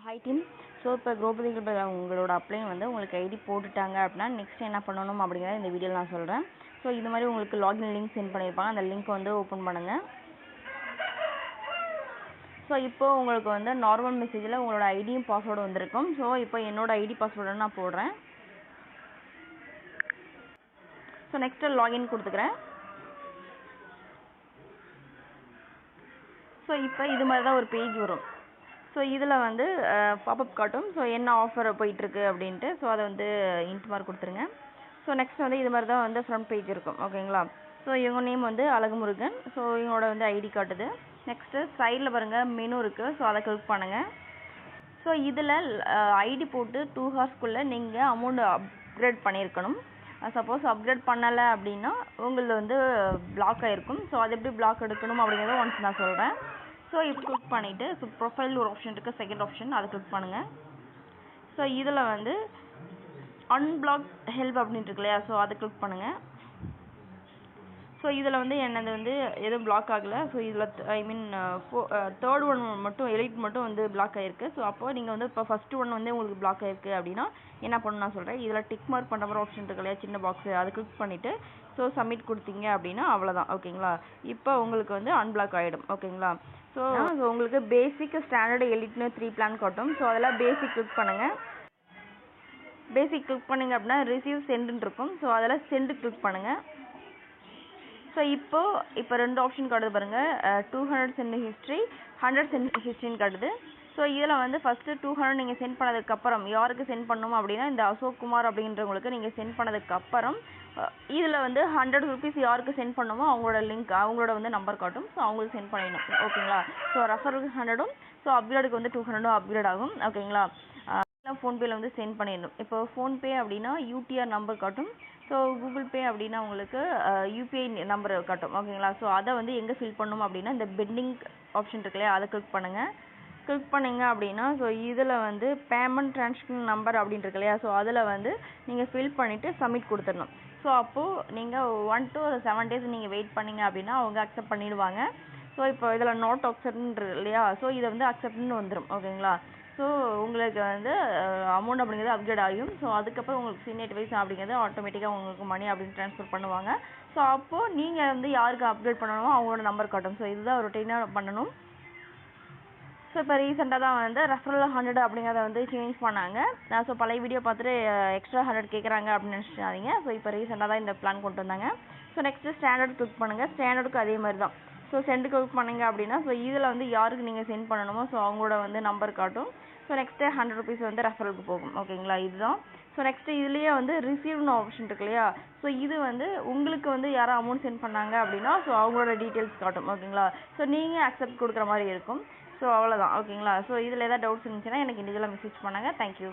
Hi team. So இப்போ குரோபதிகள் உங்களோட அப்ளைன் வந்து உங்களுக்கு ஐடி போட்டுட்டாங்க அப்படின்னா நெக்ஸ்ட் என்ன பண்ணணும் அப்படிங்கிறத இந்த வீடியோவில் நான் சொல்கிறேன். ஸோ இது மாதிரி உங்களுக்கு லாகின் லிங்க் சென்ட் பண்ணியிருப்பாங்க, அந்த லிங்க் வந்து ஓப்பன் பண்ணுங்கள். ஸோ இப்போ உங்களுக்கு வந்து நார்மல் மெசேஜில் உங்களோட ஐடியும் பாஸ்வேர்டு வந்திருக்கும். ஸோ இப்போ என்னோட ஐடி பாஸ்வேர்டு நான் போடுறேன். ஸோ நெக்ஸ்ட்டு லாகின் கொடுத்துக்கிறேன். ஸோ இப்போ இது மாதிரி தான் ஒரு பேஜ் வரும். ஸோ இதில் வந்து பாப்அப் காட்டும். ஸோ என்ன ஆஃபர் போயிட்டுருக்கு அப்படின்ட்டு. ஸோ அதை வந்து இன்ட் மார்க் கொடுத்துருங்க. ஸோ நெக்ஸ்ட் வந்து இது மாதிரி தான் வந்து ஃப்ரண்ட் பேஜ் இருக்கும், ஓகேங்களா. ஸோ இவங்க நேம் வந்து அழகுமுருகன். ஸோ இவங்களோட வந்து ஐடி காட்டுது. நெக்ஸ்ட்டு சைடில் பாருங்கள் மெனு இருக்குது. ஸோ அதை கிளிக் பண்ணுங்கள். ஸோ இதில் ஐடி போட்டு 2 ஹவர்ஸ்க்குள்ளே நீங்கள் அமௌண்ட் அப்கிரேட் பண்ணியிருக்கணும். சப்போஸ் அப்கிரேட் பண்ணலை அப்படின்னா உங்களது வந்து பிளாக் ஆகிருக்கும். ஸோ அது எப்படி பிளாக் எடுக்கணும் அப்படிங்கிறத ஒன்ஸ் நான் சொல்கிறேன். ஸோ இப்போ கிளிக் பண்ணிவிட்டு ஸோ ப்ரொஃபைல் ஒரு ஆப்ஷன் இருக்குது, செகண்ட் ஆப்ஷன் அதை கிளிக் பண்ணுங்கள். ஸோ இதில் வந்து அன்பிளாக் ஹெல்ப் அப்படின்ட்டு இருக்கு இல்லையா, ஸோ அதை கிளிக் பண்ணுங்கள். ஸோ இதில் வந்து என்னது வந்து எதுவும் பிளாக் ஆகலை. ஸோ இதில் ஐ மீன் தேர்ட் ஒன் மட்டும் எலிட் மட்டும் வந்து பிளாக் ஆகிருக்கு. ஸோ அப்போ நீங்கள் வந்து இப்போ ஃபஸ்ட்டு ஒன் வந்து உங்களுக்கு பிளாக் ஆகிருக்கு அப்படின்னா என்ன பண்ணணும் நான் சொல்கிறேன். இதில் டிக் மார்க் பண்ணுற மாதிரி ஆப்ஷன் இருக்கு இல்லையா, சின்ன பாக்ஸு, அதை கிளிக் பண்ணிவிட்டு ஸோ சப்மிட் கொடுத்தீங்க அப்படின்னா அவ்வளோதான், ஓகேங்களா. இப்போ உங்களுக்கு வந்து அன்பிளாக் ஆகிடும், ஓகேங்களா. ஸோ உங்களுக்கு பேசிக் ஸ்டாண்டர்டு எலிட்னு 3 பிளான் காட்டும். ஸோ அதெல்லாம் பேசிக் கிளிக் பண்ணுங்கள். பேசிக் கிளிக் பண்ணிங்க அப்படின்னா ரிசீவ் சென்டுன்னு இருக்கும். ஸோ அதில் சென்டு கிளிக் பண்ணுங்கள். ஸோ இப்போ 2 ஆப்ஷன் காட்டுது பாருங்கள். 200 சென்ட் ஹிஸ்ட்ரி, 100 சென்ட் ஹிஸ்ட்ரின்னு காட்டுது. ஸோ இதில் வந்து ஃபஸ்ட்டு 200 நீங்கள் சென்ட் பண்ணதுக்கப்புறம் யாருக்கு சென்ட் பண்ணணும் அப்படின்னா இந்த அசோக் குமார் அப்படின்றவங்களுக்கு நீங்கள் சென்ட் பண்ணதுக்கப்புறம் இதில் வந்து 100 ருபீஸ் யாருக்கு சென்ட் பண்ணணுமோ அவங்களோட லிங்க் அவங்களோட வந்து நம்பர் காட்டும். ஸோ அவங்களுக்கு சென்ட் பண்ணிடணும், ஓகேங்களா. ஸோ ரெஃபருக்கு 100ம் ஸோ அப்கிரேடுக்கு வந்து 200ம் அப்கிரேட் ஆகும், ஓகேங்களா. ஃபோன்பேயில் வந்து சென்ட் பண்ணிடணும். இப்போ ஃபோன்பே அப்படின்னா யூடிஆர் நம்பர் காட்டும். ஸோ கூகுள் பே அப்படின்னா உங்களுக்கு யூபிஐ நம்பர் காட்டும், ஓகேங்களா. ஸோ அதை வந்து எங்கே ஃபில் பண்ணணும் அப்படின்னா இந்த பெண்டிங் ஆப்ஷன் இருக்கு இல்லையா, அதை கிளிக் பண்ணுங்கள். கிளிக் பண்ணிங்க அப்படின்னா ஸோ இதில் வந்து பேமெண்ட் ட்ரான்சாக்ஷன் நம்பர் அப்படின்ட்டு இருக்கு இல்லையா, ஸோ அதில் வந்து நீங்கள் ஃபில் பண்ணிவிட்டு சப்மிட் கொடுத்துடணும். ஸோ அப்போது நீங்கள் 1 to 7 days நீங்கள் வெயிட் பண்ணிங்க அப்படின்னா அவங்க அக்செப்ட் பண்ணிடுவாங்க. ஸோ இப்போ இதில் நாட் அக்செப்ட்னு இல்லையா, ஸோ இதை வந்து அக்செப்ட்னு வந்துடும், ஓகேங்களா. ஸோ உங்களுக்கு வந்து அமௌண்ட் அப்படிங்கிறது அப்கிரேட் ஆகும். ஸோ அதுக்கப்புறம் உங்களுக்கு சீனியர் வைஸ் அப்படிங்கிறது ஆட்டோமேட்டிக்காக உங்களுக்கு மணி அப்படின்னு ட்ரான்ஸ்ஃபர் பண்ணுவாங்க. ஸோ அப்போது நீங்கள் வந்து யாருக்கு அப்கிரேட் பண்ணணுமோ அவங்களோட நம்பர் காட்டும். ஸோ இதுதான் ரொட்டீனாக பண்ணணும். ஸோ இப்போ ரீசெண்டாக தான் வந்து ரெஃபரல் 100 அப்படிங்கிறத வந்து சேஞ்ச் பண்ணாங்க. ஸோ பழைய வீடியோ பார்த்துட்டு எக்ஸ்ட்ரா 100 கேட்குறாங்க அப்படின்னு நினச்சிட்டாதீங்க. ஸோ இப்போ ரீசெண்டாக தான் இந்த பிளான் கொண்டு வந்தாங்க. ஸோ நெக்ஸ்ட்டு ஸ்டாண்டர்ட் கிளிக் பண்ணுங்கள். ஸ்டாண்டர்டுக்கு அதே மாதிரி தான். ஸோ சென்ட் கிளிக் பண்ணிங்க அப்படின்னா ஸோ இதில் வந்து யாருக்கு நீங்கள் சென்ட் பண்ணணுமோ ஸோ அவங்களோட வந்து நம்பர் காட்டும். ஸோ நெக்ஸ்ட்டு 100 ருபீஸ் வந்து ரெஃபரலுக்கு போகும், ஓகேங்களா. இதுதான். ஸோ நெக்ஸ்ட்டு இதுலேயே வந்து ரிசீவ்னு ஆப்ஷன் இருக்கு இல்லையா, ஸோ இது வந்து உங்களுக்கு வந்து யாரும் அமௌண்ட் சென்ட் பண்ணாங்க அப்படின்னா ஸோ அவங்களோட டீட்டெயில்ஸ் காட்டும், ஓகேங்களா. ஸோ நீங்கள் அக்செப்ட் கொடுக்குற மாதிரி இருக்கும். ஸோ அவ்வளோதான், ஓகேங்களா. ஸோ இதில் ஏதாவது டவுட்ஸ் இருந்துச்சுன்னா எனக்கு இண்டிவிஜுவலாக மெசேஜ் பண்ணுங்கள். தேங்க்யூ.